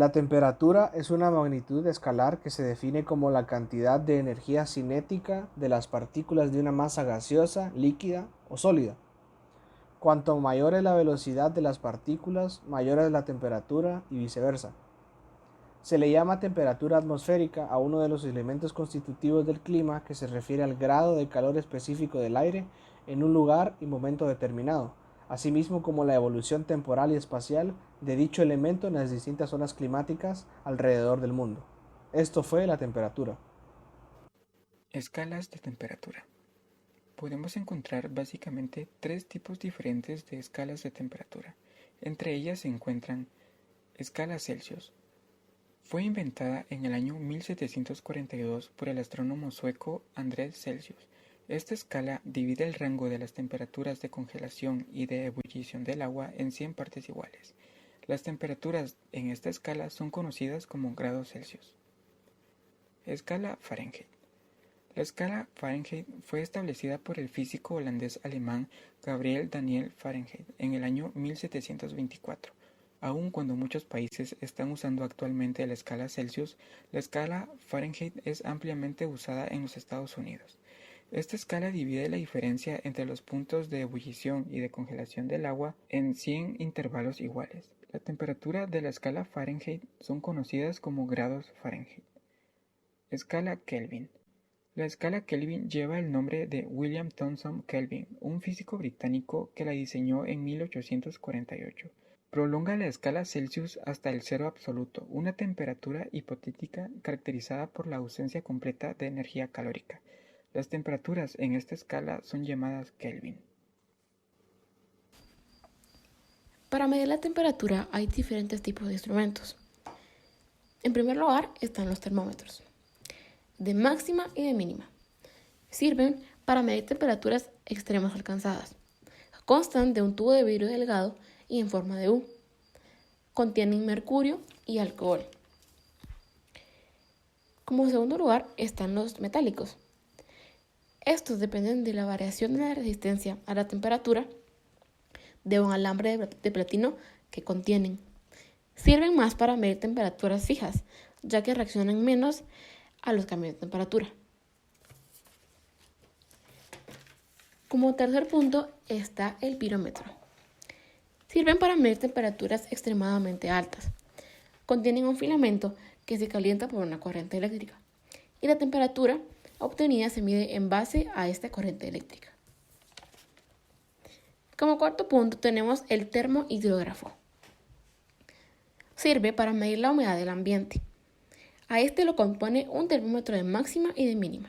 La temperatura es una magnitud escalar que se define como la cantidad de energía cinética de las partículas de una masa gaseosa, líquida o sólida. Cuanto mayor es la velocidad de las partículas, mayor es la temperatura y viceversa. Se le llama temperatura atmosférica a uno de los elementos constitutivos del clima que se refiere al grado de calor específico del aire en un lugar y momento determinado, asimismo como la evolución temporal y espacial de dicho elemento en las distintas zonas climáticas alrededor del mundo. Esto fue la temperatura. Escalas de temperatura. Podemos encontrar básicamente tres tipos diferentes de escalas de temperatura. Entre ellas se encuentran escala Celsius. Fue inventada en el año 1742 por el astrónomo sueco Andrés Celsius. Esta escala divide el rango de las temperaturas de congelación y de ebullición del agua en 100 partes iguales. Las temperaturas en esta escala son conocidas como grados Celsius. Escala Fahrenheit. La escala Fahrenheit fue establecida por el físico holandés-alemán Gabriel Daniel Fahrenheit en el año 1724. Aun cuando muchos países están usando actualmente la escala Celsius, la escala Fahrenheit es ampliamente usada en los Estados Unidos. Esta escala divide la diferencia entre los puntos de ebullición y de congelación del agua en 100 intervalos iguales. La temperatura de la escala Fahrenheit son conocidas como grados Fahrenheit. Escala Kelvin. La escala Kelvin lleva el nombre de William Thomson Kelvin, un físico británico que la diseñó en 1848. Prolonga la escala Celsius hasta el cero absoluto, una temperatura hipotética caracterizada por la ausencia completa de energía calórica. Las temperaturas en esta escala son llamadas Kelvin. Para medir la temperatura hay diferentes tipos de instrumentos. En primer lugar están los termómetros, de máxima y de mínima. Sirven para medir temperaturas extremas alcanzadas. Constan de un tubo de vidrio delgado y en forma de U. Contienen mercurio y alcohol. Como segundo lugar están los metálicos. Estos dependen de la variación de la resistencia a la temperatura de un alambre de platino que contienen. Sirven más para medir temperaturas fijas, ya que reaccionan menos a los cambios de temperatura. Como tercer punto está el pirómetro. Sirven para medir temperaturas extremadamente altas. Contienen un filamento que se calienta por una corriente eléctrica y la temperatura obtenida se mide en base a esta corriente eléctrica. Como cuarto punto tenemos el termohidrógrafo. Sirve para medir la humedad del ambiente. A este lo compone un termómetro de máxima y de mínima.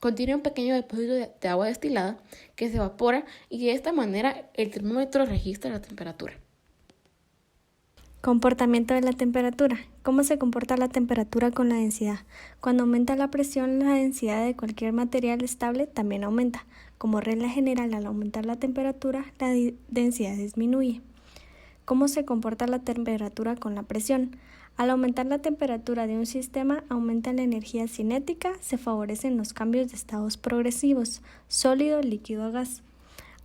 Contiene un pequeño depósito de agua destilada que se evapora y de esta manera el termómetro registra la temperatura. Comportamiento de la temperatura. ¿Cómo se comporta la temperatura con la densidad? Cuando aumenta la presión, la densidad de cualquier material estable también aumenta. Como regla general, al aumentar la temperatura, la densidad disminuye. ¿Cómo se comporta la temperatura con la presión? Al aumentar la temperatura de un sistema, aumenta la energía cinética, se favorecen los cambios de estados progresivos, sólido, líquido a gas.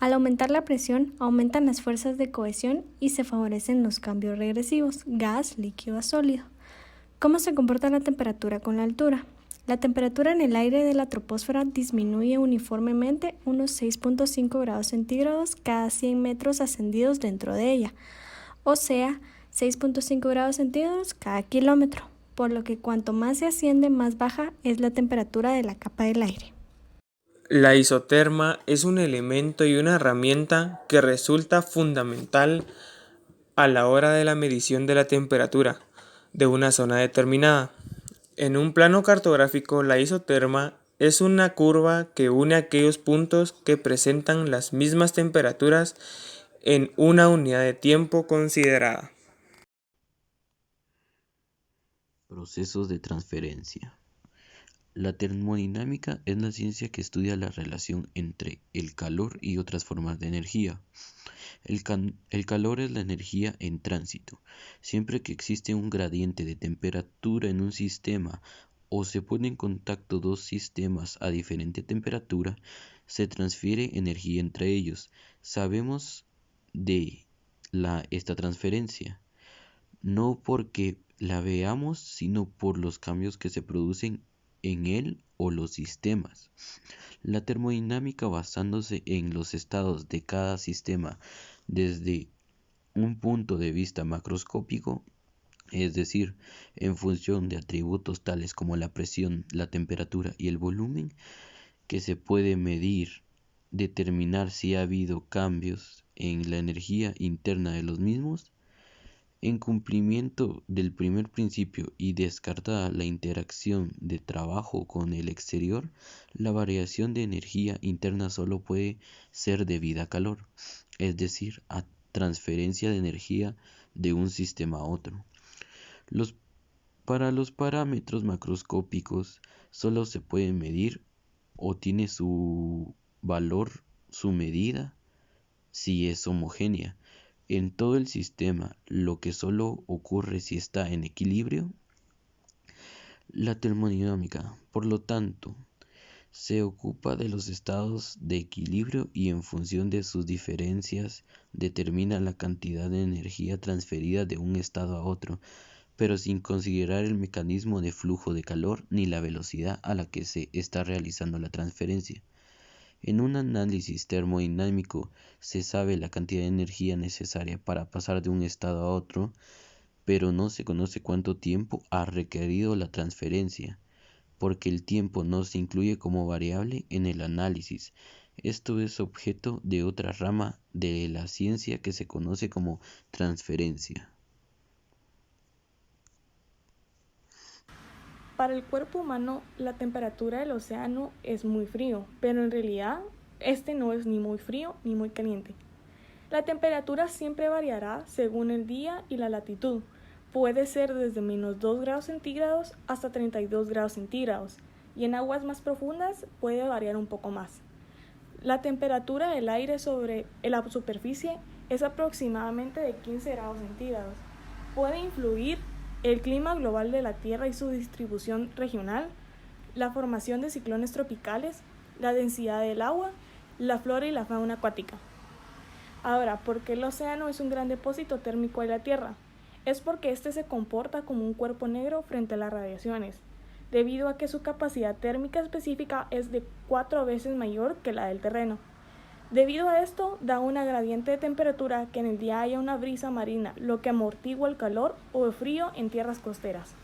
Al aumentar la presión, aumentan las fuerzas de cohesión y se favorecen los cambios regresivos, gas, líquido a sólido. ¿Cómo se comporta la temperatura con la altura? La temperatura en el aire de la troposfera disminuye uniformemente unos 6.5 grados centígrados cada 100 metros ascendidos dentro de ella, o sea, 6.5 grados centígrados cada kilómetro, por lo que cuanto más se asciende, más baja es la temperatura de la capa del aire. La isoterma es un elemento y una herramienta que resulta fundamental a la hora de la medición de la temperatura de una zona determinada. En un plano cartográfico, la isoterma es una curva que une aquellos puntos que presentan las mismas temperaturas en una unidad de tiempo considerada. Procesos de transferencia. La termodinámica es la ciencia que estudia la relación entre el calor y otras formas de energía. El calor es la energía en tránsito. Siempre que existe un gradiente de temperatura en un sistema o se ponen en contacto dos sistemas a diferente temperatura, se transfiere energía entre ellos. Sabemos de esta transferencia. no porque la veamos, sino por los cambios que se producen en él o los sistemas. La termodinámica, basándose en los estados de cada sistema desde un punto de vista macroscópico, es decir, en función de atributos tales como la presión, la temperatura y el volumen, que se puede medir, determinar si ha habido cambios en la energía interna de los mismos. En cumplimiento del primer principio y descartada la interacción de trabajo con el exterior, la variación de energía interna solo puede ser debida a calor, es decir, a transferencia de energía de un sistema a otro. Para los parámetros macroscópicos solo se puede medir o tiene su valor, su medida, si es homogénea en todo el sistema, lo que solo ocurre si está en equilibrio. La termodinámica, por lo tanto, se ocupa de los estados de equilibrio y en función de sus diferencias determina la cantidad de energía transferida de un estado a otro, pero sin considerar el mecanismo de flujo de calor ni la velocidad a la que se está realizando la transferencia. En un análisis termodinámico se sabe la cantidad de energía necesaria para pasar de un estado a otro, pero no se conoce cuánto tiempo ha requerido la transferencia, porque el tiempo no se incluye como variable en el análisis. Esto es objeto de otra rama de la ciencia que se conoce como transferencia. Para el cuerpo humano, la temperatura del océano es muy frío, pero en realidad este no es ni muy frío ni muy caliente. La temperatura siempre variará según el día y la latitud. Puede ser desde -2 grados centígrados hasta 32 grados centígrados, y en aguas más profundas puede variar un poco más. La temperatura del aire sobre la superficie es aproximadamente de 15 grados centígrados. Puede influir el clima global de la Tierra y su distribución regional, la formación de ciclones tropicales, la densidad del agua, la flora y la fauna acuática. Ahora, ¿por qué el océano es un gran depósito térmico de la Tierra? Es porque este se comporta como un cuerpo negro frente a las radiaciones, debido a que su capacidad térmica específica es de 4 veces mayor que la del terreno. Debido a esto, da una gradiente de temperatura que en el día haya una brisa marina, lo que amortigua el calor o el frío en tierras costeras.